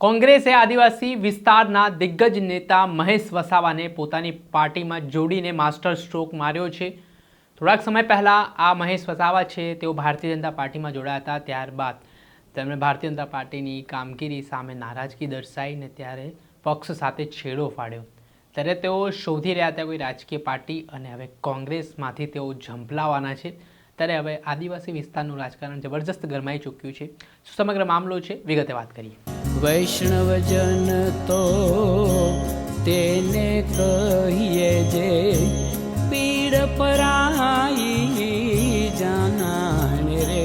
કોંગ્રેસે આદિવાસી વિસ્તારના દિગ્ગજ નેતા મહેશ વસાવાને પોતાની પાર્ટીમાં જોડીને માસ્ટર સ્ટ્રોક માર્યો છે। થોડાક સમય પહેલાં આ મહેશ વસાવા છે તેઓ ભારતીય જનતા પાર્ટીમાં જોડાયા હતા। ત્યારબાદ તેમણે ભારતીય જનતા પાર્ટીની કામગીરી સામે નારાજગી દર્શાવીને ત્યારે પક્ષ સાથે છેડો ફાડ્યો। ત્યારે તેઓ શોધી રહ્યા હતા કોઈ રાજકીય પાર્ટી અને હવે કોંગ્રેસમાંથી તેઓ ઝંપલાવાના છે। ત્યારે હવે આદિવાસી વિસ્તારનું રાજકારણ જબરજસ્ત ગરમાઈ ચૂક્યું છે। શું સમગ્ર મામલો છે, વિગતે વાત કરીએ। વૈષ્ણવજન તો તેને કહીએ જે પીડ પરાઈ જાનાને રે।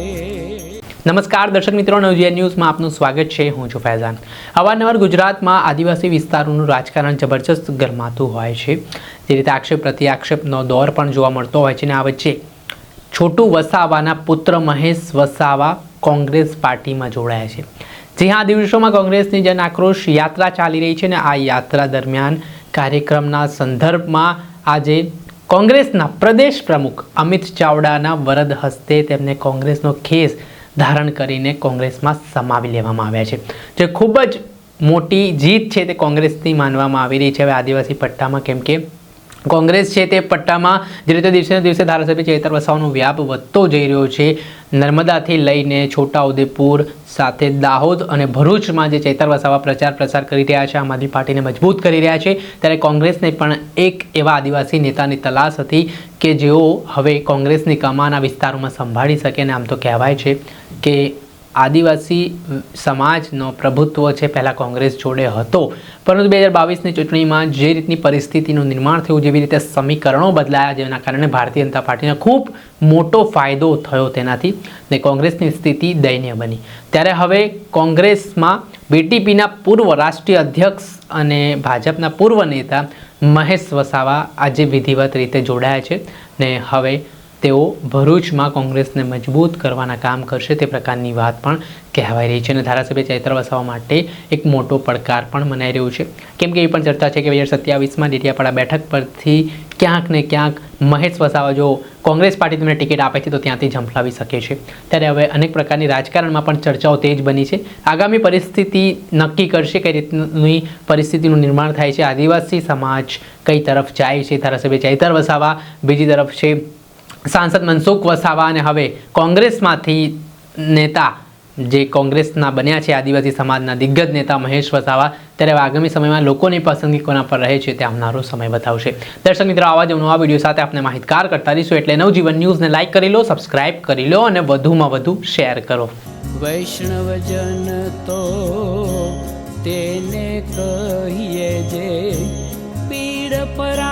નમસ્કાર દર્શક મિત્રો, નવજીવન ન્યૂઝમાં આપનું સ્વાગત છે। હું છું ફૈઝાન। અવારનવાર ગુજરાતમાં આદિવાસી વિસ્તારોનું રાજકારણ જબરજસ્ત ગરમાતું હોય છે। જે રીતે આક્ષેપ પ્રતિ આક્ષેપનો દોર પણ જોવા મળતો હોય છે। અને આ વચ્ચે છોટુ વસાવાના પુત્ર મહેશ વસાવા કોંગ્રેસ પાર્ટીમાં જોડાયા છે। જી હા, દિવસોમાં કોંગ્રેસની જન આક્રોશ યાત્રા ચાલી રહી છે। અને આ યાત્રા દરમિયાન કાર્યક્રમના સંદર્ભમાં આજે કોંગ્રેસના પ્રદેશ પ્રમુખ અમિત ચાવડાના વરદ હસ્તે તેમને કોંગ્રેસનો ખેસ ધારણ કરીને કોંગ્રેસમાં સમાવી લેવામાં આવ્યા છે, જે ખૂબ જ મોટી જીત છે તે કોંગ્રેસની માનવામાં આવી રહી છે હવે આદિવાસી પટ્ટામાં। કેમ કે કોંગ્રેસ છે તે પટ્ટામાં જે રીતે દિવસે દિવસે ધારાસભ્ય ચૈતર વસાવાનો વ્યાપ વધતો જઈ રહ્યો છે। નર્મદાથી લઈને છોટાઉદેપુર સાથે દાહોદ અને ભરૂચમાં જે ચૈતર વસાવા પ્રચાર કરી રહ્યા છે, આમ આદમી પાર્ટીને મજબૂત કરી રહ્યા છે। ત્યારે કોંગ્રેસને પણ એક એવા આદિવાસી નેતાની તલાશ હતી કે જેઓ હવે કોંગ્રેસની કમાન આ વિસ્તારોમાં સંભાળી શકે। અને આમ તો કહેવાય છે કે આદિવાસી સમાજનો પ્રભુત્વ છે પહેલાં કોંગ્રેસ જોડે હતો, પરંતુ 2022ની ચૂંટણીમાં જે રીતની પરિસ્થિતિનું નિર્માણ થયું, જેવી રીતે સમીકરણો બદલાયા, જેના કારણે ભારતીય જનતા પાર્ટીને ખૂબ મોટો ફાયદો થયો તેનાથી, ને કોંગ્રેસની સ્થિતિ દયનીય બની। ત્યારે હવે કોંગ્રેસમાં બીટીપીના પૂર્વ રાષ્ટ્રીય અધ્યક્ષ અને ભાજપના પૂર્વ નેતા મહેશ વસાવા આજે વિધિવત રીતે જોડાયા છે ને હવે તેઓ ભરૂચમાં કોંગ્રેસને મજબૂત કરવાના કામ કરશે તે પ્રકારની વાત પણ કહેવાઈ રહી છે। અને ધારાસભ્ય ચૈતર વસાવા માટે એક મોટો પડકાર પણ મનાઈ રહ્યો છે, કેમ કે એ પણ ચર્ચા છે કે 2027માં ડેડિયાપાડા બેઠક પરથી ક્યાંક ને ક્યાંક મહેશ વસાવા જો કોંગ્રેસ પાર્ટી તેમને ટિકિટ આપે છે તો ત્યાંથી ઝંપલાવી શકે છે। ત્યારે હવે અનેક પ્રકારની રાજકારણમાં પણ ચર્ચાઓ તેજ બની છે। આગામી પરિસ્થિતિ નક્કી કરશે કઈ રીતની પરિસ્થિતિનું નિર્માણ થાય છે, આદિવાસી સમાજ કઈ તરફ જાય છે। ધારાસભ્ય ચૈતર વસાવા, બીજી તરફ છે સાંસદ મનસુખ વસાવા, અને હવે કોંગ્રેસમાંથી નેતા જે કોંગ્રેસના બન્યા છે આદિવાસી સમાજના દિગ્ગજ નેતા મહેશ વસાવા। ત્યારે આગામી સમયમાં લોકોની પસંદગી કોના પર રહે છે તે આવનારો સમય બતાવશે। દર્શક મિત્રો, આવા જ નવા વિડીયો સાથે આપણે માહિતગાર કરતા રહીશું, એટલે નવજીવન ન્યૂઝને લાઇક કરી લો, સબસ્ક્રાઇબ કરી લો અને વધુમાં વધુ શેર કરો। વૈષ્ણવજન તો તેને કહીએ જે પીડ પરાઈ